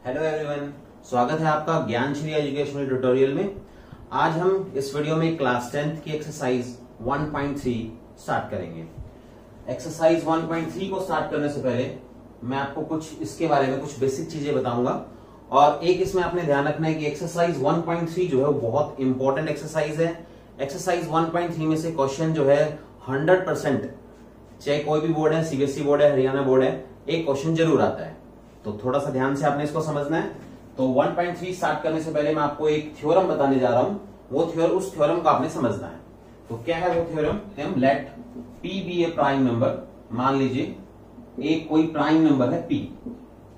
Hello everyone, स्वागत है आपका ज्ञान श्री एजुकेशनल ट्यूटोरियल में। आज हम इस वीडियो में क्लास 10th की एक्सरसाइज 1.3 स्टार्ट करेंगे। एक्सरसाइज 1.3 को स्टार्ट करने से पहले मैं आपको कुछ इसके बारे में कुछ बेसिक चीजें बताऊंगा और एक इसमें आपने ध्यान रखना है कि एक्सरसाइज 1.3 जो है वो बहुत इंपॉर्टेंट एक्सरसाइज है। एक्सरसाइज 1.3 में से क्वेश्चन जो है 100%, चाहे कोई भी बोर्ड है, सीबीएसई बोर्ड है, हरियाणा बोर्ड है, एक क्वेश्चन जरूर आता है। तो थोड़ा सा ध्यान से आपने इसको समझना है। तो 1.3 स्टार्ट करने से पहले मैं आपको एक थ्योरम बताने जा रहा हूं, उस थ्योरम को आपने समझना है। तो क्या है वो theorem? Late P be a prime number. मान लीजिए एक कोई प्राइम नंबर है पी,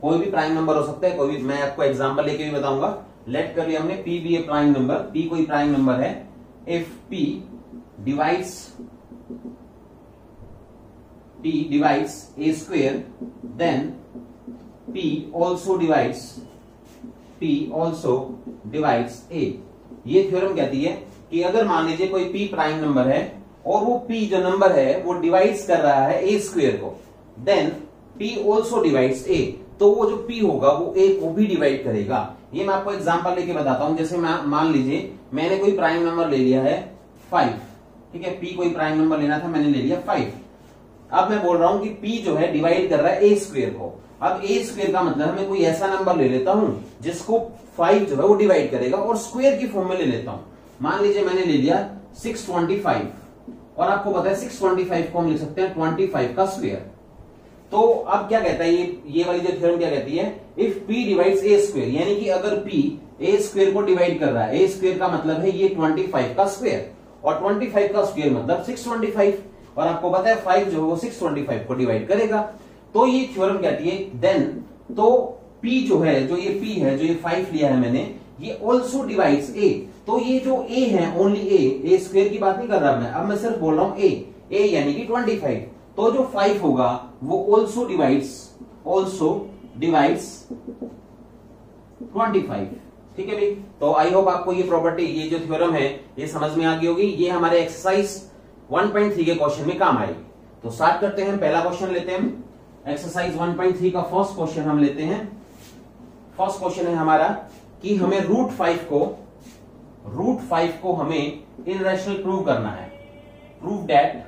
कोई भी प्राइम नंबर हो सकता है, कोई भी, मैं आपको एग्जांपल लेके भी बताऊंगा। लेट कर लिया हमने P be a prime number, P कोई प्राइम नंबर है। If P divides A square then P also divides A। ये थ्योरम कहती है कि अगर मान लीजिए कोई P प्राइम नंबर है और वो P जो नंबर है वो डिवाइड्स कर रहा है A स्क्वेयर को, then P also divides A, तो वो जो P होगा वो A को भी डिवाइड करेगा। ये मैं आपको एग्जांपल लेके बताता हूं। जैसे मान लीजिए मैंने कोई प्राइम नंबर ले लिया है 5, ठीक है, P कोई प्राइम नंबर लेना था, मैंने ले लिया 5। अब मैं बोल रहा हूं कि P जो है डिवाइड कर रहा है A स्क्वेयर को। अब ए स्क्वेयर का मतलब मैं कोई ऐसा नंबर ले लेता हूं जिसको 5 जो है वो डिवाइड करेगा और स्क्वेयर की फॉर्म में ले लेता हूं। मान लीजिए मैंने ले लिया 625 और आपको पता है 625 को हम लिख सकते हैं 25 का स्क्वेयर। तो अब क्या कहता है ये वाली जो थ्योरम क्या कहती है? If P divides A square, यानी कि अगर पी ए स्क्वेयर को डिवाइड कर रहा है, ए स्क्वेयर का मतलब है ये 25 का स्क्वेयर और 25 का स्क्वेयर मतलब 625, और आपको पता है 5 जो है वो 625 को डिवाइड करेगा। तो ये थ्योरम कहती है देन तो P जो है, जो ये P है, जो ये 5 लिया है मैंने, ये ऑल्सो डिवाइड्स A। तो ये जो A है, ओनली A स्क्वेयर की बात नहीं कर रहा मैं, अब मैं सिर्फ बोल रहा हूं A यानी कि 25। तो जो 5 होगा वो ऑल्सो डिवाइड्स 25। ठीक है भाई। तो आई होप आपको ये प्रॉपर्टी, ये जो थ्योरम है ये समझ में आ गई होगी। ये हमारे एक्सरसाइज 1.3 के क्वेश्चन में काम आएगी। तो स्टार्ट करते हैं, पहला क्वेश्चन लेते हैं। एक्सरसाइज 1.3 का फर्स्ट क्वेश्चन हम लेते हैं। फर्स्ट क्वेश्चन है हमारा कि हमें रूट 5 को हमें इनरेशनल प्रूव करना है। Prove that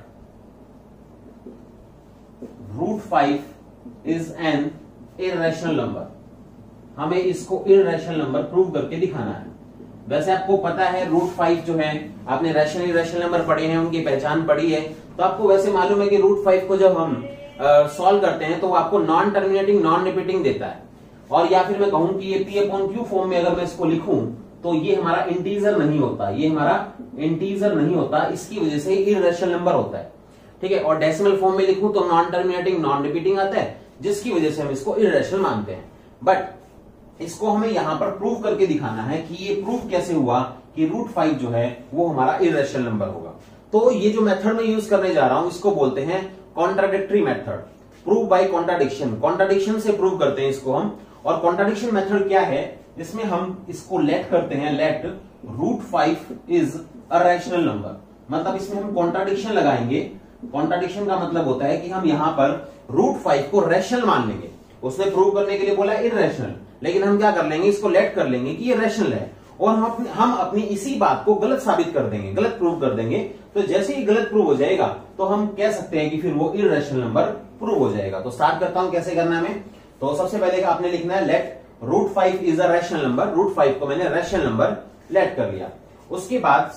root 5 is an irrational number. हमें इसको इररेशनल नंबर प्रूव करके दिखाना है। वैसे आपको पता है रूट 5 जो है, आपने रैशनल इररेशनल नंबर पढ़े हैं, उनकी पहचान पढ़ी है, तो आपको वैसे मालूम है कि रूट 5 को जब हम सॉल्व करते हैं तो वो आपको नॉन टर्मिनेटिंग नॉन रिपीटिंग देता है। और या फिर मैं कहूं कि ये P/Q फॉर्म में अगर मैं इसको लिखूं तो ये हमारा इंटीजर नहीं होता, इसकी वजह से इररेशनल नंबर होता है। ठीक है, और डेसिमल फॉर्म में लिखूं तो नॉन टर्मिनेटिंग नॉन रिपीटिंग आता है, जिसकी वजह से हम इसको इररेशनल मानते हैं। बट इसको हमें यहां पर प्रूव करके दिखाना है कि ये प्रूव कैसे हुआ कि रूट 5 जो है वो हमारा इररेशनल नंबर होगा। तो ये जो मेथड मैं यूज करने जा रहा हूं इसको बोलते हैं contradictory method, prove by contradiction. Contradiction से प्रूव करते हैं इसको हम। और कॉन्ट्राडिक्शन मेथड क्या है? इसमें हम इसको लेट करते हैं, let root 5 is a rational number. मतलब इसमें हम कॉन्ट्राडिक्शन लगाएंगे। कॉन्ट्राडिक्शन का मतलब होता है कि हम यहां पर रूट 5 को रैशनल मान लेंगे। उसने प्रूव करने के लिए बोला इररेशनल, लेकिन हम क्या कर लेंगे, इसको लेट कर लेंगे कि ये रैशनल है और हम अपनी इसी बात को गलत साबित कर देंगे, गलत प्रूव कर देंगे। तो जैसे ही गलत प्रूव हो जाएगा तो हम कह सकते हैं कि फिर वो इररेशनल नंबर प्रूव हो जाएगा। तो स्टार्ट करता हूं कैसे करना है हमें। तो सबसे पहले आपने लिखना है let root 5 is a rational number. Root 5 को मैंने रैशनल नंबर लेट कर लिया। उसके बाद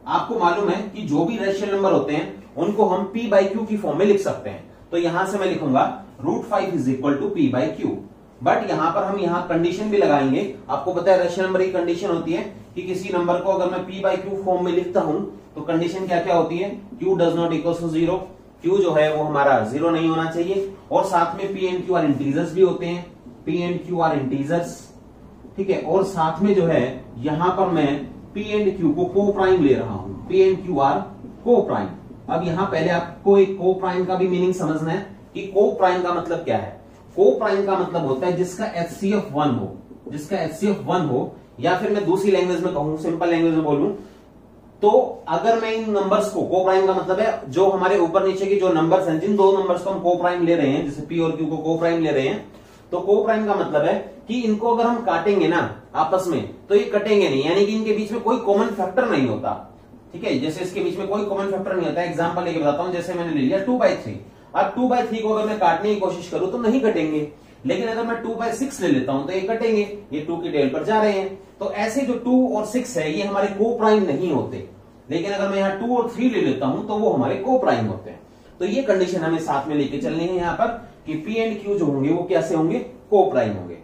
आपको मालूम है कि जो भी रैशनल नंबर होते हैं उनको हम P/Q की फॉर्म में लिख सकते हैं। तो यहां से मैं लिखूंगा root 5 is equal to P/Q। But यहां पर हम यहां कंडीशन भी लगाएंगे। आपको पता है रैशनल नंबर की कंडीशन होती है कि किसी नंबर को अगर मैं P/Q फॉर्म में लिखता हूं तो कंडीशन क्या क्या होती है? Q does not equal to 0, Q जो है वो हमारा 0 नहीं होना चाहिए, और साथ में P and Q are integers भी होते हैं, P and Q are integers. ठीक है, और साथ में जो है यहां पर मैं P एंड Q को को प्राइम ले रहा हूं, P एंड Q आर को प्राइम। अब यहां पहले आपको एक को प्राइम का भी मीनिंग समझना है कि को प्राइम का मतलब क्या है। को प्राइम का मतलब होता है जिसका HCF 1 हो, या फिर मैं दूसरी लैंग्वेज में कहूं, सिंपल लैंग्वेज में बोलूं तो अगर मैं इन नंबर्स को प्राइम का मतलब है जो हमारे ऊपर नीचे की जो नंबर्स हैं, जिन दो नंबर्स को हम को प्राइम ले रहे हैं, जैसे P और Q को प्राइम ले रहे हैं, तो को प्राइम का मतलब है कि इनको अगर हम काटेंगे ना आपस में तो ये कटेंगे नहीं, यानी कि इनके बीच में कोई कॉमन फैक्टर नहीं होता। ठीक है, जैसे इसके बीच में कोई कॉमन फैक्टर नहीं होता। एग्जांपल लेके बताता हूं, जैसे मैंने ले लिया 2/3। अब 2/3 को अगर मैं काटने की कोशिश करूं तो नहीं कटेंगे, लेकिन अगर मैं 2/6 ले लेता हूं तो ये कटेंगे, ये 2 की टेल पर जा रहे हैं। तो ऐसे जो 2 और 6 है ये हमारे को प्राइम नहीं होते, लेकिन अगर मैं यहाँ 2 और 3 ले लेता हूं तो वो हमारे को प्राइम होते हैं। तो ये कंडीशन हमें साथ में लेके चलनी है यहाँ पर कि पी एंड क्यू जो होंगे वो कैसे होंगे, को प्राइम होंगे।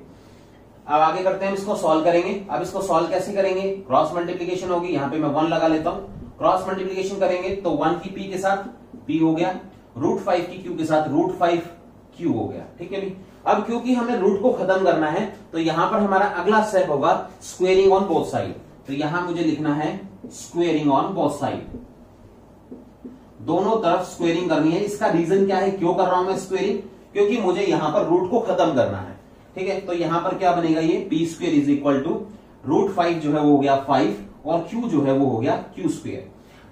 अब आगे करते हैं, इसको सॉल्व करेंगे। अब इसको सॉल्व कैसे करेंगे, क्रॉस मल्टीप्लीकेशन होगी, यहाँ पे मैं 1 लगा लेता हूं। क्रॉस मल्टीप्लीकेशन करेंगे तो 1 की पी के साथ पी हो गया, √5 की क्यू के साथ √5 क्यू हो गया। ठीक है भी। अब क्योंकि हमें रूट को खत्म करना है तो यहां पर हमारा अगला स्टेप होगा स्क्वेयरिंग ऑन बोथ साइड। तो यहां मुझे लिखना है स्क्वेयरिंग ऑन बोथ साइड, दोनों तरफ स्क्वेयरिंग करनी है। इसका रीजन क्या है, क्यों कर रहा हूं मैं स्क्वेयरिंग, क्योंकि मुझे यहां पर रूट को खत्म करना है। ठीक है, तो यहां पर क्या बनेगा, ये p² इज इक्वल टू √5 जो है वो हो गया 5 और q जो है वो हो गया q²।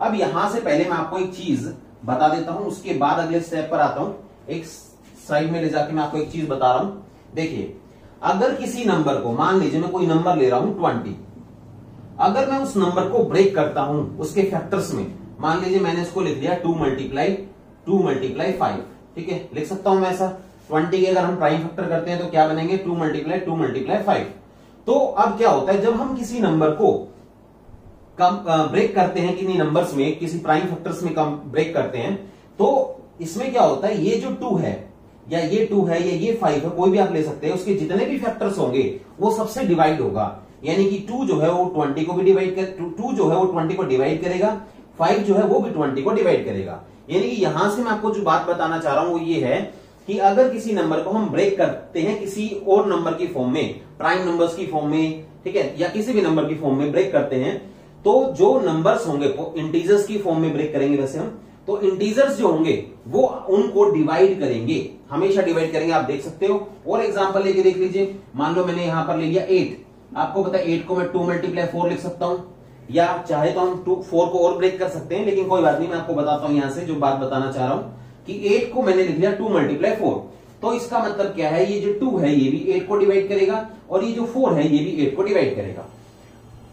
अब यहां से पहले मैं आपको एक चीज बता देता हूं, उसके बाद अगले स्टेप पर आता हूं। एक साइड में ले जाके मैं आपको एक चीज बता रहा हूं। देखिए, अगर किसी नंबर को, मान लीजिए मैं कोई नंबर ले रहा हूं 20, अगर मैं उस नंबर को ब्रेक करता हूं उसके फैक्टर्स में, मान लीजिए मैंने इसको लिख दिया 2 मल्टीप्लाई 5। ठीक है, लिख सकता हूं मैं ऐसा। 20 के अगर हम प्राइम फैक्टर करते हैं तो क्या बनेंगे, 2 मल्टीप्लाई 5। तो अब क्या होता है, जब हम किसी नंबर को ब्रेक करते हैं, किन्हीं नंबर्स में, किसी प्राइम फैक्टर्स में ब्रेक करते हैं, तो इसमें क्या होता है, ये जो 2 है या ये 2 है या ये 5 है, कोई भी आप ले सकते हैं, उसके जितने भी फैक्टर्स होंगे वो सबसे डिवाइड होगा। यानी कि 2 जो है वो 20 को भी डिवाइड कर, 2 जो है वो 20 को डिवाइड करेगा, 5 जो है वो भी 20 को डिवाइड करेगा। यानी कि यहां से मैं आपको जो बात बताना चाह रहा हूं वो ये है कि अगर किसी नंबर को हम ब्रेक करते हैं किसी और नंबर की फॉर्म में, प्राइम नंबर्स की फॉर्म में, ठीक है, या किसी भी नंबर की फॉर्म में ब्रेक करते हैं, तो जो नंबर्स होंगे इंटीजर्स की फॉर्म में ब्रेक करेंगे वैसे हम, तो इंटीजर्स जो होंगे वो उनको डिवाइड करेंगे, हमेशा डिवाइड करेंगे। आप देख सकते हो। और एग्जांपल लेके देख लीजिए, मान लो मैंने यहां पर ले लिया 8, आपको पता है 8 को मैं 2 मल्टीप्लाई 4 लिख सकता हूं, या चाहे तो हम 4 को और ब्रेक कर सकते हैं, लेकिन कोई बात नहीं, मैं आपको बताता हूं यहां से जो बात बताना चाह रहा हूं कि 8 को मैंने लिख लिया 2 मल्टीप्लाई 4। तो इसका मतलब क्या है, ये जो 2 है ये भी 8 को डिवाइड करेगा और ये जो 4 है ये भी 8 को डिवाइड करेगा।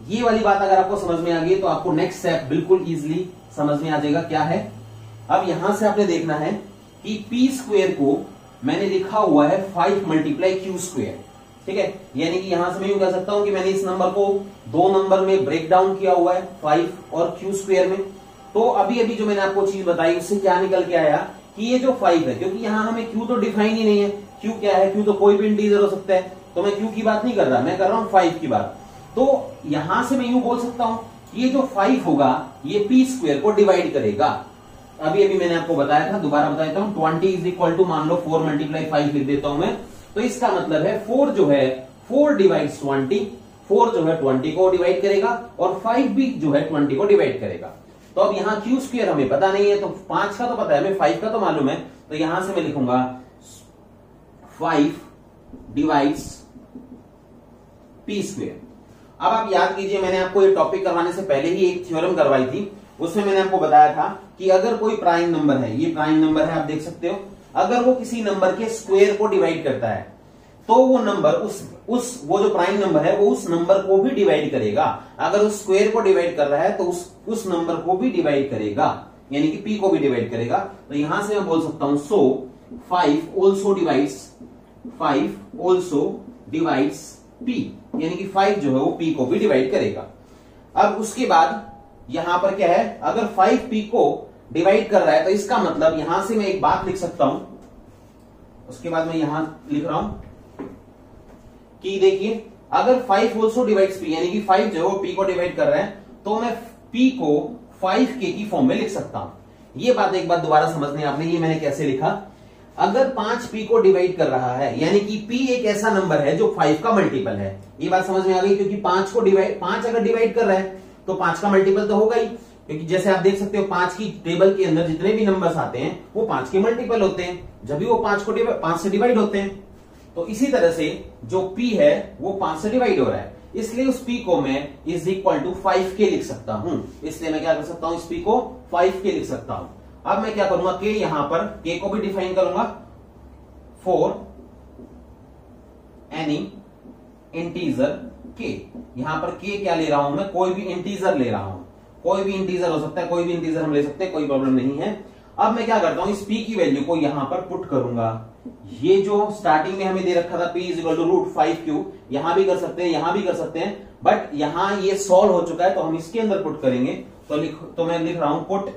ये वाली बात अगर आपको समझ में आ गई तो आपको नेक्स्ट स्टेप बिल्कुल इजीली समझ में आ जाएगा क्या है। अब यहां से आपने देखना है कि p² को मैंने लिखा हुआ है 5 मल्टीप्लाई q²। ठीक है, यानी कि यहां से मैं यूं कह सकता हूं कि मैंने इस नंबर को 2 नंबर में ब्रेक डाउन किया हुआ है, 5 और q² में। तो अभी अभी जो मैंने आपको चीज बताई उससे क्या निकल के आया कि ये जो 5 है, क्योंकि यहां हमें q तो डिफाइन ही नहीं है, q क्या है, q तो कोई भी इंटीजर हो सकता है, तो मैं q की बात नहीं कर रहा, मैं कर रहा हूं 5 की बात। तो यहां से मैं यूं बोल सकता हूं कि ये जो 5 होगा ये p² को डिवाइड करेगा। अभी अभी मैंने आपको बताया था, दोबारा बता देता हूं, 20 इज इक्वल टू, मान लो 4 मल्टीप्लाई 5 लिख देता हूं मैं, तो इसका मतलब है 4 जो है 4 डिवाइड्स 20, 4 जो है 20 को डिवाइड करेगा और 5 भी जो है 20 को डिवाइड करेगा। तो अब यहाँ q² हमें पता नहीं है, तो 5 का तो पता है हमें, 5 का तो मालूम है, तो यहां से मैं लिखूंगा 5 डिवाइड्स p²। अब आप याद कीजिए, मैंने आपको ये टॉपिक करवाने से पहले ही एक थ्योरम करवाई थी, उसमें मैंने आपको बताया था कि अगर कोई प्राइम नंबर है, ये प्राइम नंबर है आप देख सकते हो, अगर वो किसी नंबर के स्क्वायर को डिवाइड करता है तो वो नंबर वो जो प्राइम नंबर है वो उस नंबर को भी डिवाइड करेगा। अगर उस स्क्वायर को डिवाइड कर रहा है तो उस नंबर को भी डिवाइड करेगा, यानी कि p को भी डिवाइड करेगा। तो यहां से मैं बोल सकता हूं सो 5 ऑल्सो डिवाइड्स p, यानी कि 5 जो है वो p को भी डिवाइड करेगा। अब उसके बाद यहां पर क्या है, अगर 5p को डिवाइड कर रहा है तो इसका मतलब यहां से मैं एक बात लिख सकता हूं, उसके बाद मैं यहां लिख रहा हूं कि देखिए अगर 5 ऑल्सो डिवाइड्स p, यानी कि 5 जो है वो p को डिवाइड कर रहा है, तो मैं p को 5k की फॉर्म में लिख सकता हूं। ये बात एक बार दोबारा समझनी आपने, ये मैंने कैसे लिखा, अगर 5p को डिवाइड कर रहा है यानी कि p एक ऐसा नंबर है जो 5 का मल्टीपल है। ये बात समझ में आ गई, क्योंकि 5 अगर डिवाइड कर रहा है तो 5 का मल्टीपल तो होगा ही, क्योंकि जैसे आप देख सकते हो 5 की टेबल के अंदर जितने भी नंबर्स आते हैं वो 5 के मल्टीपल होते हैं, जब भी वो 5 से डिवाइड होते हैं। तो इसी तरह से जो p है वो 5 से डिवाइड हो रहा है, इसलिए उस p को मैं इज इक्वल टू 5k लिख सकता हूं। इसलिए मैं क्या कर सकता हूं, इस p को 5k लिख सकता हूं। अब मैं क्या करूंगा, k यहां पर k को भी डिफाइन करूंगा 4 एनी इंटीजर के। यहां पर के क्या ले रहा हूं मैं, कोई भी इंटीजर ले रहा हूं, कोई भी इंटीजर हो सकता है, कोई भी इंटीजर हम ले सकते हैं, कोई प्रॉब्लम नहीं है। अब मैं क्या करता हूं, इस p की वैल्यू को यहां पर पुट करूंगा। ये जो स्टार्टिंग में हमें दे रखा था p is equal to root 5q, यहां भी कर सकते हैं, यहां भी कर सकते हैं, बट यहां ये सॉल्व हो चुका है तो हम इसके अंदर पुट करेंगे। तो मैं लिख रहा हूं पुट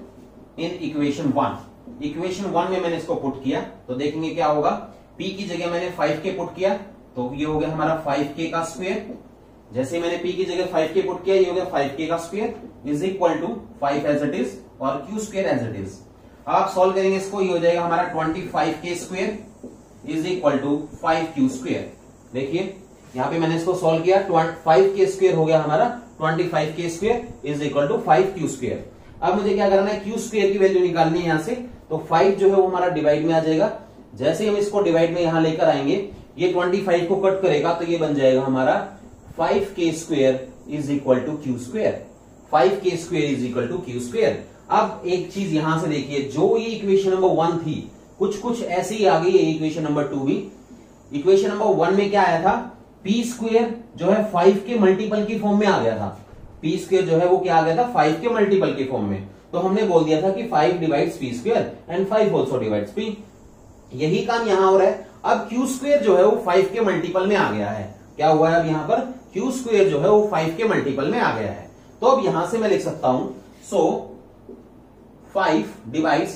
इन इक्वेशन 1। इक्वेशन 1 में मैंने इसको पुट किया तो देखेंगे क्या होगा, p की जगह मैंने 5k पुट किया तो ये हो गया हमारा 5k का स्क्वायर। जैसे मैंने p की जगह 5k पुट किया, ये हो गया 5k का square is equal to 5 as it is और q square as it is. आप सॉल्व करेंगे इसको, ये हो जाएगा हमारा 25k square is equal to 5q square. देखिए यहां पे मैंने इसको सॉल्व किया, 5k स्क्वायर हो गया हमारा 25k square is equal to 5q square. अब मुझे क्या करना है, q स्क्वायर की वैल्यू निकालनी है यहां से, तो 5 जो है वो हमारा डिवाइड में आ जाएगा। जैसे हम इसको डिवाइड में यहां लेकर आएंगे, ये 25 को कट करेगा तो ये बन जाएगा हमारा 5k square is equal to q square. 5k square is equal to q square. अब एक चीज यहां से देखिए, जो ये इक्वेशन नंबर 1 थी कुछ ऐसी ही आ गई है इक्वेशन नंबर 2 भी। इक्वेशन नंबर 1 में क्या आया था, p स्क्वायर जो है 5 के मल्टीपल की फॉर्म में आ गया था। p स्क्वायर जो है वो क्या आ गया था, 5 के मल्टीपल की फॉर्म में। तो हमने बोल दिया था कि 5 divides p square and 5 also divides p। यही काम यहां हो रहा है। अब q स्क्वायर जो है वो 5 के मल्टीपल में आ गया है। क्या हुआ है अब यहां पर, q स्क्वायर जो है वो 5 के मल्टीपल में आ गया है। तो अब यहां से मैं लिख सकता हूं, सो 5 डिवाइड्स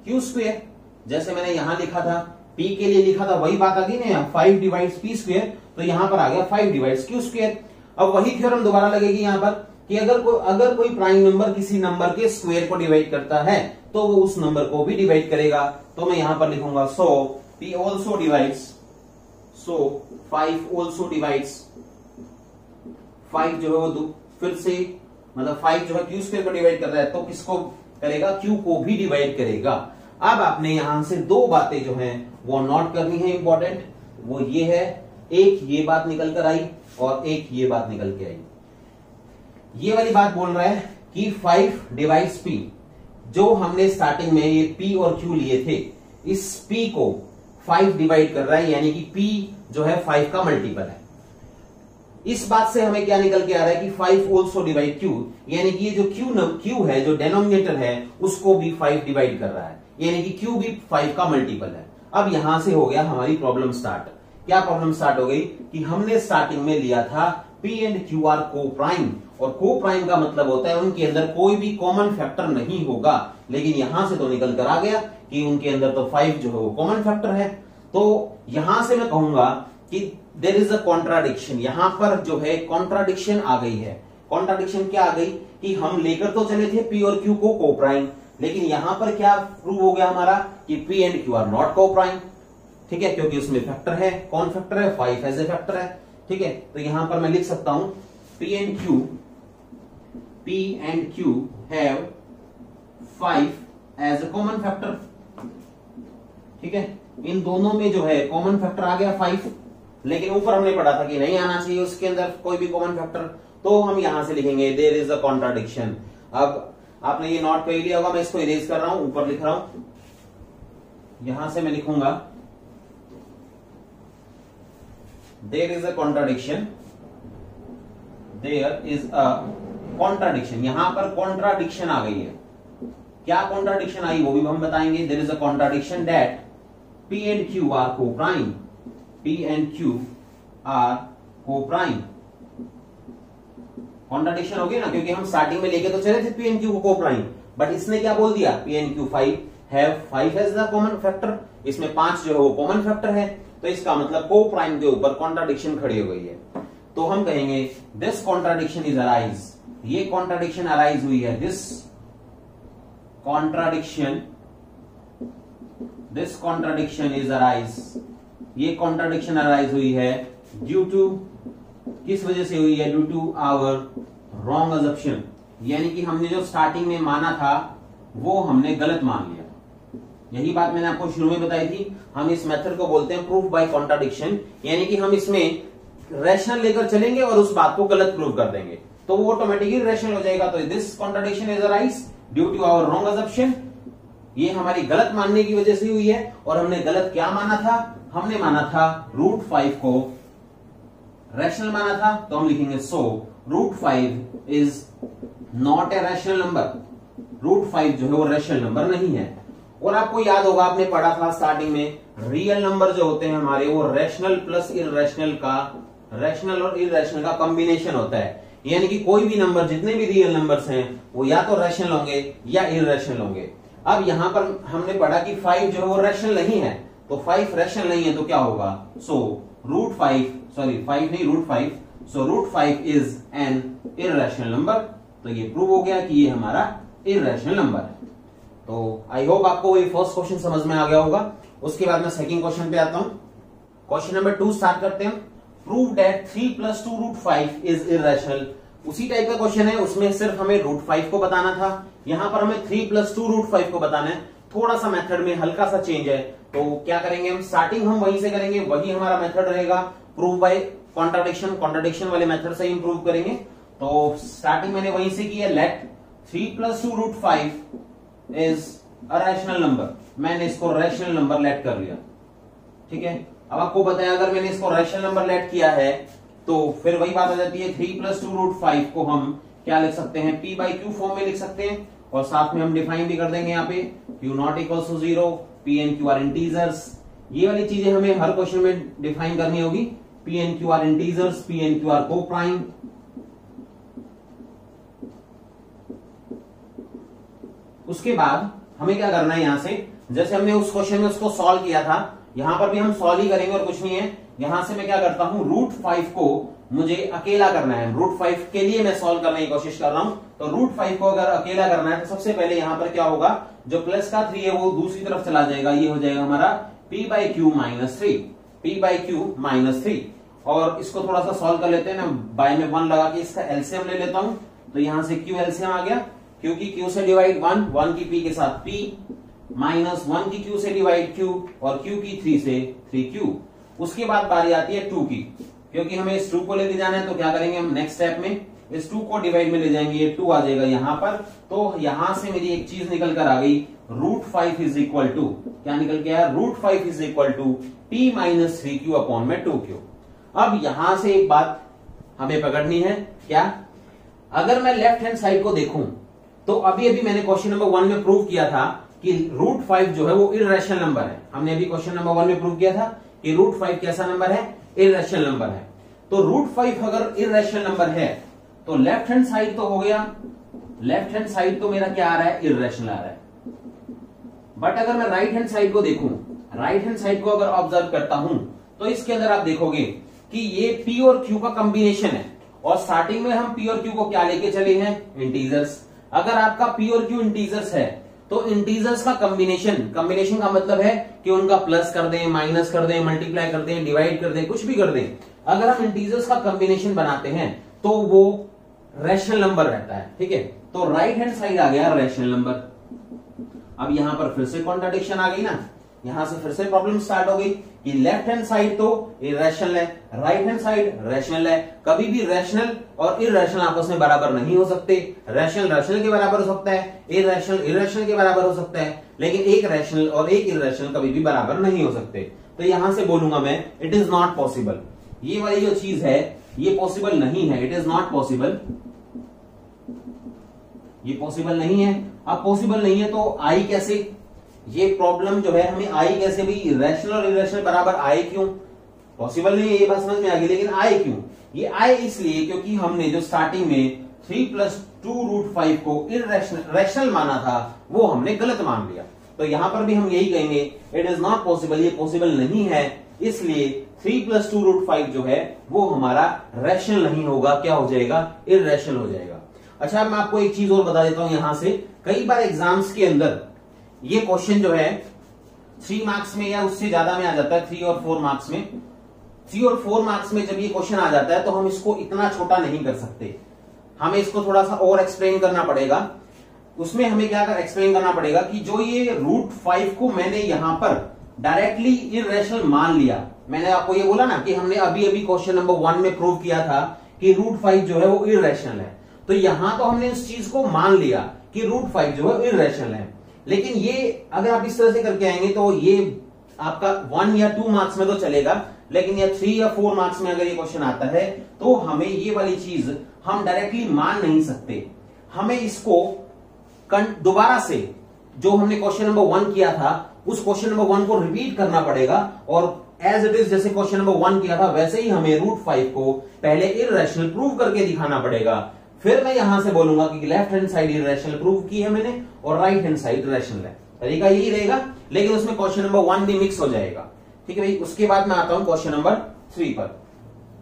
q स्क्वायर। जैसे मैंने यहां लिखा था, p के लिए लिखा था, वही बात आ गई ना, 5 डिवाइड्स p स्क्वायर, तो यहां पर आ गया 5 डिवाइड्स q स्क्वायर। अब वही थ्योरम दोबारा लगेगी यहां पर कि अगर कोई प्राइम नंबर किसी नंबर के स्क्वायर को डिवाइड करता है तो वो उस नंबर को भी डिवाइड करेगा। तो मैं यहां पर लिखूंगा, सो p ऑल्सो डिवाइड्स, सो 5 ऑल्सो डिवाइड्स, 5 जो है वो फिर से मतलब 5 जो है q स्क्वायर को डिवाइड कर रहा है तो किसको करेगा, q को भी डिवाइड करेगा। अब आपने यहां से दो बातें जो हैं वो नोट करनी है इंपॉर्टेंट, वो ये है, एक ये बात निकल कर आई और एक ये बात निकल के आई। ये वाली बात बोल रहा है कि 5 डिवाइड्स p, जो हमने स्टार्टिंग में ये p और q लिए थे, इस p को 5 डिवाइड कर रहा है, यानी कि p जो है 5 का मल्टीपल है। इस बात से हमें क्या निकल के आ रहा है कि 5 ऑल्सो डिवाइड q, यानी कि ये जो q है, जो डेनोमिनेटर है, उसको भी 5 डिवाइड कर रहा है, यानी कि q भी 5 का मल्टीपल है। अब यहां से हो गया हमारी प्रॉब्लम स्टार्ट। क्या प्रॉब्लम स्टार्ट हो गई कि हमने स्टार्टिंग में लिया था p एंड q आर को प्राइम, और को प्राइम का मतलब होता है उनके अंदर कोई भी कॉमन फैक्टर नहीं होगा, लेकिन यहां से तो निकल कर आ गया कि उनके अंदर तो 5 जो है वो कॉमन फैक्टर है। तो यहां से मैं कहूंगा कि देयर इज अ कॉन्ट्राडिक्शन, यहां पर जो है कॉन्ट्राडिक्शन आ गई है। कॉन्ट्राडिक्शन क्या आ गई कि हम लेकर तो चले थे p और q को को प्राइम, लेकिन यहां पर क्या प्रूव हो गया हमारा कि p and q are not coprime. ठीक है, क्योंकि उसमें फैक्टर है, कौन फैक्टर है, 5 एज ए फैक्टर है। ठीक है, तो यहां पर मैं लिख सकता हूं p and q have 5 as a common factor. ठीक है, इन दोनों में जो है कॉमन फैक्टर आ गया 5, लेकिन ऊपर हमने पढ़ा था कि नहीं आना चाहिए उसके अंदर कोई भी कॉमन फैक्टर, तो हम यहां से लिखेंगे देयर इज अ कॉन्ट्राडिक्शन। अब आपने ये नोट कर लिया होगा, मैं इसको इरेज कर रहा हूं, ऊपर लिख रहा हूं, यहां से मैं लिखूंगा there is a contradiction, there is a contradiction. यहां पर कॉन्ट्राडिक्शन आ गई है। क्या कॉन्ट्राडिक्शन आई वो भी हम बताएंगे। There is a contradiction that p and q are coprime, p and q are coprime. Contradiction हो गई ना, क्योंकि हम स्टार्टिंग में लेके तो चले थे p and q coprime, but इसने क्या बोल दिया, p and q 5 as the common factor, इसमें 5 जो है वो कॉमन फैक्टर है, तो इसका मतलब को प्राइम के ऊपर कॉन्ट्राडिक्शन खड़ी हो गई है। तो हम कहेंगे दिस कॉन्ट्राडिक्शन इज अराइज, ये कॉन्ट्राडिक्शन अराइज हुई है, दिस कॉन्ट्राडिक्शन इज अराइज, ये कॉन्ट्राडिक्शन अराइज हुई है ड्यू टू, किस वजह से हुई है, due to our wrong assumption, यानी कि हमने जो स्टार्टिंग में माना था वो हमने गलत मान लिया। यही बात मैंने आपको शुरू में बताई थी, हम इस मेथड को बोलते हैं प्रूफ बाय कॉन्ट्राडिक्शन, यानी कि हम इसमें रैशनल लेकर चलेंगे और उस बात को गलत प्रूव कर देंगे तो वो ऑटोमेटिकली रैशनल हो जाएगा। तो this contradiction is arise due to our wrong assumption, ये हमारी गलत मानने की वजह से हुई है। और हमने गलत क्या माना था, हमने माना था √5 को रैशनल माना था, तो हम लिखेंगे सो √5 is not a rational number. √5 जो है वो रैशनल नंबर नहीं है। और आपको याद होगा, आपने पढ़ा था स्टार्टिंग में, रियल नंबर जो होते हैं हमारे वो रैशनल प्लस इररेशनल का, रैशनल और इररेशनल का कॉम्बिनेशन होता है। यानी कि कोई भी नंबर, जितने भी रियल नंबर्स हैं वो या तो रैशनल होंगे या इररेशनल होंगे। अब यहां पर हमने पढ़ा कि 5 जो है वो रैशनल नहीं है, तो 5 रैशनल नहीं है तो क्या होगा, सो √5 सो √5 इज एन इररेशनल नंबर। तो ये प्रूव हो गया कि ये हमारा इररेशनल नंबर है। तो आई होप आपको ये फर्स्ट क्वेश्चन समझ में आ गया होगा। उसके बाद मैं सेकंड क्वेश्चन पे आता हूं। क्वेश्चन नंबर 2 स्टार्ट करते हैं। Prove that 3 + 2 √5 is irrational. उसी टाइप का क्वेश्चन है, उसमें सिर्फ हमें √5 को बताना था, यहां पर हमें 3 + 2 √5 को बताना है। थोड़ा सा मेथड में हल्का सा चेंज है, तो क्या करेंगे हम, स्टार्टिंग हम वहीं से करेंगे, वही हमारा मेथड रहेगा, प्रूव बाय कॉन्ट्राडिक्शन वाले मेथड से इंप्रूव करेंगे। तो स्टार्टिंग मैंने वहीं से की है, let 3 + 2 √5 is a rational number. मैंने इसको रैशनल नंबर लेट कर लिया, ठीक है। अब आपको बताया, अगर मैंने इसको रैशनल नंबर लेट किया है तो फिर वही बात आ जाती है, 3 + 2 √5 को हम क्या लिख सकते हैं, p/q फॉर्म में लिख सकते हैं। और साथ में हम डिफाइन भी कर देंगे यहाँ पे, q not equal to 0, p and q are integers. ये वाली चीजें हमें हर क्वेश्चन में डिफाइन करनी होगी। p and q are integers, p and q are coprime. उसके बाद हमें क्या करना है, यहां से जैसे हमने उस क्वेश्चन में उसको सॉल्व किया था, यहां पर भी हम सॉल्व ही करेंगे और कुछ नहीं है। यहां से मैं क्या करता हूं, √5 को मुझे अकेला करना है, √5 के लिए मैं सॉल्व करने की कोशिश कर रहा हूं। तो √5 को अगर अकेला करना है तो सबसे पहले यहां पर क्या होगा, जो प्लस का 3 है वो दूसरी तरफ चला जाएगा, ये हो जाएगा हमारा p/q - 3। और इसको थोड़ा सा सॉल्व कर लेते हैं ना, बाय में 1 लगा के इसका एलसीएम ले लेता हूं। तो यहां से q एलसीएम आ गया, q की q से डिवाइड 1 की p के साथ p, -1 की q से डिवाइड q, और q की 3 से 3q। उसके बाद बारी आती है 2 की, क्योंकि हमें इस 2 को लेके जाना है, तो क्या करेंगे हम नेक्स्ट स्टेप में, इस 2 को डिवाइड में ले जाएंगे, ये 2 आ जाएगा यहां पर। तो यहां से मेरी एक चीज निकल कर आ गई, √5 इज इक्वल टू, क्या निकल के आया, √5 is equal to p - 3q upon में 2q। अब यहां से एक बात हमें पकड़नी है, क्या, अगर मैं लेफ्ट हैंड साइड को देखूं तो अभी मैंने क्वेश्चन नंबर 1 में प्रूव किया था कि √5 जो है वो इररेशनल नंबर है। हमने अभी क्वेश्चन नंबर 1 में प्रूव किया था कि √5 कैसा नंबर है, इररेशनल नंबर है। तो √5 अगर इररेशनल नंबर है तो लेफ्ट हैंड साइड तो हो गया, लेफ्ट हैंड साइड तो मेरा क्या आ रहा है, इररेशनल आ रहा है। बट अगर मैं राइट हैंड साइड को देखूं, राइट हैंड साइड को अगर ऑब्जर्व करता हूं तो इसके अंदर आप देखोगे कि ये p और q का कॉम्बिनेशन है, और स्टार्टिंग में हम p और q को क्या लेके चले हैं, इंटीजर्स। अगर आपका p और q इंटीजर्स है तो इंटीजर्स का कॉम्बिनेशन का मतलब है कि उनका प्लस कर दें, माइनस कर दें, मल्टीप्लाई कर दें, डिवाइड कर दें, कुछ भी कर दें। अगर हम इंटीजर्स का कॉम्बिनेशन बनाते हैं तो वो रैशनल नंबर रहता है, ठीक है। तो राइट हैंड साइड आ गया रैशनल नंबर। अब यहां पर फिर से कॉन्ट्राडिक्शन आ गई ना, यहां से फिर से प्रॉब्लम स्टार्ट हो गई कि लेफ्ट हैंड साइड तो इररेशनल है, राइट हैंड साइड रैशनल है। कभी भी रैशनल और इररेशनल आपस में बराबर नहीं हो सकते। रैशनल रैशनल के बराबर हो सकता है, इररेशनल इररेशनल के बराबर हो सकता है, लेकिन एक रैशनल और एक इररेशनल कभी भी बराबर नहीं हो सकते। तो यहां से बोलूंगा मैं, इट इज नॉट पॉसिबल। ये वाली जो चीज है ये पॉसिबल नहीं है, इट इज नॉट पॉसिबल, ये पॉसिबल नहीं है। अब पॉसिबल नहीं है तो आई कैसे, ये प्रॉब्लम जो है हमें आई कैसे भी, रैशनल और इररेशनल बराबर आए क्यों, पॉसिबल नहीं है, ये बात समझ में आ गई। लेकिन आए क्यों, ये आए इसलिए क्योंकि हमने जो स्टार्टिंग में 3 + 2 √5 को रैशनल माना था वो हमने गलत मान लिया। तो यहां पर भी हम यही कहेंगे, इट इज नॉट पॉसिबल, ये पॉसिबल नहीं है, इसलिए 3 + 2 √5 जो है वो हमारा रैशनल नहीं होगा, क्या हो जाएगा, इररेशनल हो जाएगा। अच्छा, मैं आपको एक चीज और बता देता हूं, यहां से कई बार एग्जाम्स के अंदर ये क्वेश्चन जो है 3 मार्क्स में या उससे ज्यादा में आ जाता है, 3 और 4 मार्क्स में। 3 और 4 मार्क्स में जब ये क्वेश्चन आ जाता है तो हम इसको इतना छोटा नहीं कर सकते, हमें इसको थोड़ा सा और एक्सप्लेन करना पड़ेगा। उसमें हमें क्या एक्सप्लेन करना पड़ेगा कि जो ये √5 को मैंने यहां पर डायरेक्टली इररेशनल मान लिया। मैंने आपको ये बोला ना कि हमने अभी क्वेश्चन नंबर 1 में प्रूव किया था कि √5 जो है वो इररेशनल है। तो यहां तो हमने इस चीज को मान लिया कि √5 जो है इररेशनल है, लेकिन ये अगर आप इस तरह से करके आएंगे तो ये आपका 1 या 2 मार्क्स में तो चलेगा, लेकिन ये 3 या 4 मार्क्स में अगर ये क्वेश्चन आता है तो हमें ये वाली चीज हम डायरेक्टली मान नहीं सकते, हमें इसको दोबारा से जो हमने क्वेश्चन नंबर 1 किया था उस क्वेश्चन नंबर 1 को रिपीट करना पड़ेगा और एज इट इज जैसे क्वेश्चन नंबर 1 किया था वैसे ही हमें रूट 5 को पहले इररेशनल प्रूव करके दिखाना पड़ेगा। फिर मैं यहां से बोलूंगा कि left hand side irrational prove की है मैंने और राइट हैंड साइड रैशनल है। तरीका यही रहेगा, लेकिन उसमें क्वेश्चन नंबर 1 भी मिक्स हो जाएगा। ठीक है भाई, उसके बाद मैं आता हूं क्वेश्चन नंबर 3 पर।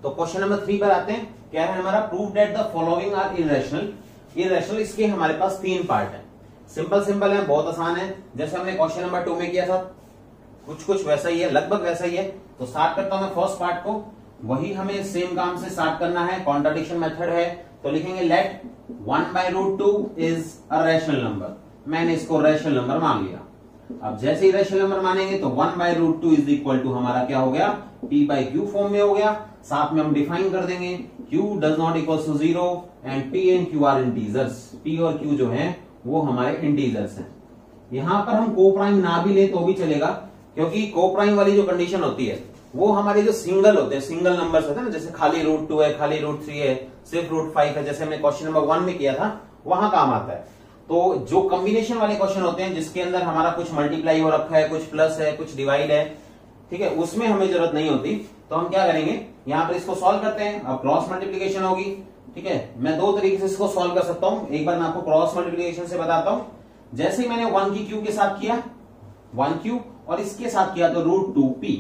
तो क्वेश्चन नंबर 3 पर आते हैं, क्या है हमारा, prove that the following are irrational. Irrational इसके हमारे पास 3 पार्ट है। सिंपल है, बहुत आसान है, जैसे हमने क्वेश्चन नंबर 2 में किया था कुछ वैसा ही है, लगभग वैसा ही है। तो स्टार्ट करता हूं मैं फर्स्ट पार्ट को, वही हमें सेम काम से स्टार्ट करना है, कॉन्ट्राडिक्शन मेथड है। तो लिखेंगे let 1/√2 is a rational number. मैंने इसको रैशनल नंबर मान लिया। अब जैसे ही रैशनल नंबर मानेंगे तो 1/√2 इज इक्वल टू हमारा क्या हो गया, p/q फॉर्म में हो गया। साथ में हम डिफाइन कर देंगे q does not equal to 0 and p and q are integers. p और q जो है वो हमारे इंटीजर्स हैं। यहां पर हम को प्राइम ना भी ले तो भी चलेगा, क्योंकि को प्राइम वाली जो कंडीशन होती है वो हमारे जो सिंगल होते हैं, सिंगल नंबर्स होते हैं ना, जैसे खाली √2 है, खाली √3 है, सिर्फ √5 है, जैसे हमने क्वेश्चन नंबर 1 में किया था, वहां काम आता है। तो जो कॉम्बिनेशन वाले क्वेश्चन होते हैं जिसके अंदर हमारा कुछ मल्टीप्लाई हो रखा है, कुछ प्लस है, कुछ डिवाइड है, ठीक है, उसमें हमें जरूरत नहीं होती। तो हम क्या करेंगे, यहां पर इसको सॉल्व करते हैं। अब क्रॉस मल्टीप्लीकेशन होगी, ठीक है। मैं 2 तरीके से इसको सॉल्व कर सकता हूं। एक बार मैं आपको क्रॉस मल्टीप्लीकेशन से बताता हूं। जैसे ही मैंने 1 की क्यू के साथ किया 1q और इसके साथ किया तो √2p।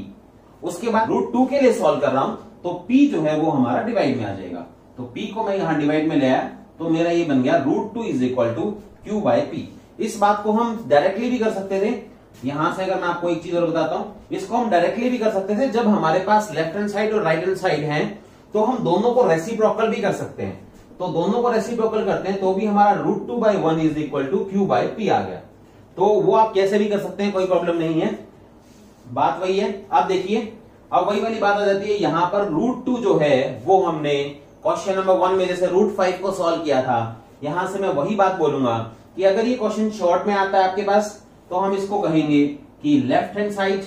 उसके बाद √2 के लिए सॉल्व कर रहा हूं तो p जो है वो हमारा डिवाइड में आ जाएगा। तो p को मैं यहां डिवाइड में ले आया तो मेरा ये बन गया √2 इज इक्वल टू q/p। इस बात को हम डायरेक्टली भी कर सकते थे। यहां से अगर मैं आपको एक चीज और बताता हूं, इसको हम डायरेक्टली भी कर सकते थे। जब हमारे पास लेफ्ट हैंड साइड और राइट हैंड साइड है तो हम दोनों को रेसिप्रोकल भी कर सकते हैं। तो दोनों को रेसिप्रोकल करते हैं तो भी हमारा √2/1 इज इक्वल टू q/p आ गया। तो वो आप कैसे भी कर सकते हैं, कोई प्रॉब्लम नहीं है, बात वही है। अब देखिए, अब वही वाली बात आ जाती है, यहां पर √2 जो है वो हमने क्वेश्चन नंबर 1 में जैसे √5 को सॉल्व किया था। यहां से मैं वही बात बोलूंगा कि अगर ये क्वेश्चन शॉर्ट में आता है आपके पास तो हम इसको कहेंगे कि left hand side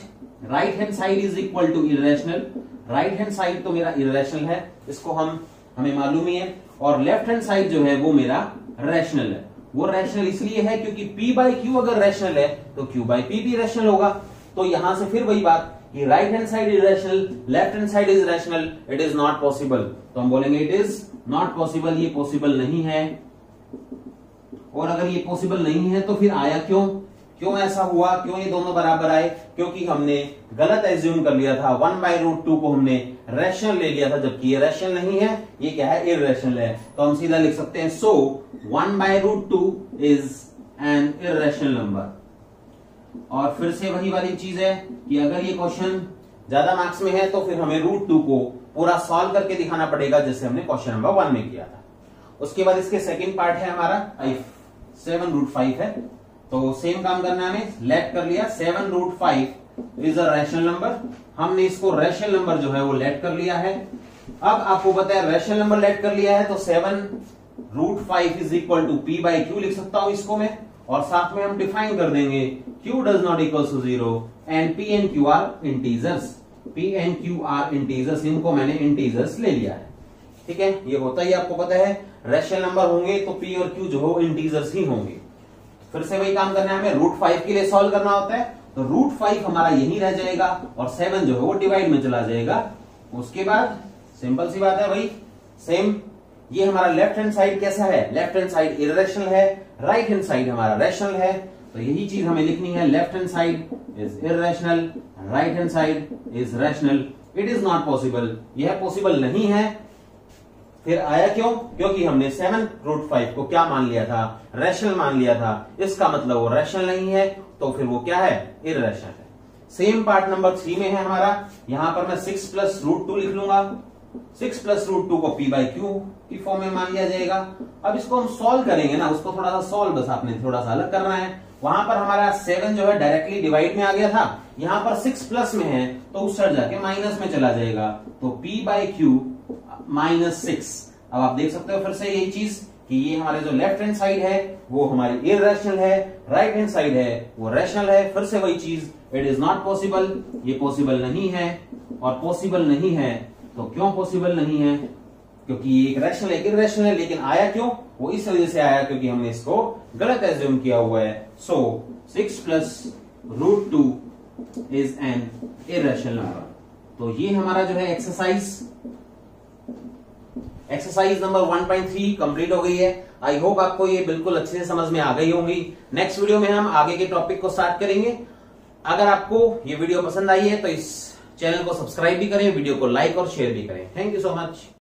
right hand side is equal to irrational. Right hand side तो मेरा इररेशनल है, इसको हमें मालूम ही है, और लेफ्ट हैंड साइड जो है वो मेरा रैशनल है। वो रैशनल इसलिए है क्योंकि p/q अगर रैशनल है तो q/p भी रैशनल होगा। तो यहां से फिर वही बात कि right hand side is rational, left hand side is rational, it is not possible. तो हम बोलेंगे इट इज नॉट पॉसिबल, ये पॉसिबल नहीं है। और अगर ये पॉसिबल नहीं है तो फिर आया क्यों ऐसा हुआ, क्यों ये दोनों बराबर आए? क्योंकि हमने गलत एज्यूम कर लिया था, 1/√2 को हमने रैशनल ले लिया था, जबकि ये रैशनल नहीं है, ये क्या है, इररेशनल है। तो हम सीधा लिख सकते हैं सो 1/√2 इज एन इररेशनल नंबर। और फिर से वही वाली चीज है कि अगर ये क्वेश्चन ज्यादा मार्क्स में है तो फिर हमें √2 को पूरा सॉल्व करके दिखाना पड़ेगा, जैसे हमने क्वेश्चन नंबर 1 में किया था। उसके बाद इसके सेकेंड पार्ट है हमारा 7√5 है। तो सेम काम करना है हमें, लेट कर लिया 7√5 इज अ रैशनल नंबर। हमने इसको रैशनल नंबर जो है वो लेट कर लिया है। अब आपको पता है रैशनल नंबर लेट कर लिया है तो 7√5 इज इक्वल टू p/q लिख सकता हूं इसको मैं, और साथ में हम डिफाइन कर देंगे q does not equal to 0 and p and q are integers. p and q are integers, इनको मैंने इंटीजर्स ले लिया है। ठीक है, ये होता ही आपको पता है, रैशनल नंबर होंगे तो p और q जो हो इंटीजर्स ही होंगे। फिर से वही काम करना है हमें, √5 के लिए सॉल्व करना होता है तो √5 हमारा यही रह जाएगा और 7 जो है वो डिवाइड में चला जाएगा। उसके बाद सिंपल सी बात है भाई, सेम ये हमारा लेफ्ट हैंड साइड कैसा है, लेफ्ट हैंड साइड इररेशनल है, राइट हैंड साइड हमारा रैशनल है। तो यही चीज हमें लिखनी है, left hand side is irrational, right hand side is rational. It is not possible, यह पॉसिबल नहीं है। फिर आया क्योंकि हमने 7√5 को क्या मान लिया था, रैशनल मान लिया था। इसका मतलब वो रैशनल नहीं है, तो फिर वो क्या है, इररेशनल है। सेम पार्ट नंबर 3 में है हमारा, यहां पर मैं 6 + √2 लिख लूंगा। 6 + √2 को p/q की फॉर्म में मान लिया जाएगा। अब इसको हम सॉल्व करेंगे ना, उसको थोड़ा सा सॉल्व बस आपने थोड़ा सा अलग करना है। वहां पर हमारा 7 जो है डायरेक्टली डिवाइड में आ गया था, यहां पर 6 प्लस में है तो उस साइड जाके माइनस में चला जाएगा। तो p/q -6। अब आप देख सकते हो फिर से यही चीज कि ये हमारे जो लेफ्ट हैंड साइड है वो हमारी इररेशनल है, राइट हैंड साइड है वो रैशनल है। फिर से वही चीज इट इज नॉट पॉसिबल, ये पॉसिबल नहीं है, और पॉसिबल नहीं है तो क्यों पॉसिबल नहीं है? क्योंकि ये एक रैशनल एक इररेशनल है, लेकिन आया क्यों? वो इस वजह से आया क्योंकि हमने इसको गलत एज्यूम किया हुआ है। सो 6 + √2 इज एन इररेशनल नंबर। तो ये हमारा जो है एक्सरसाइज नंबर 1.3 कंप्लीट हो गई है। आई होप आपको ये बिल्कुल अच्छे से समझ में आ गई होंगी। नेक्स्ट वीडियो में हम आगे के टॉपिक को स्टार्ट करेंगे। अगर आपको ये वीडियो पसंद आई है तो इस चैनल को सब्सक्राइब भी करें, वीडियो को लाइक और शेयर भी करें। Thank you so much.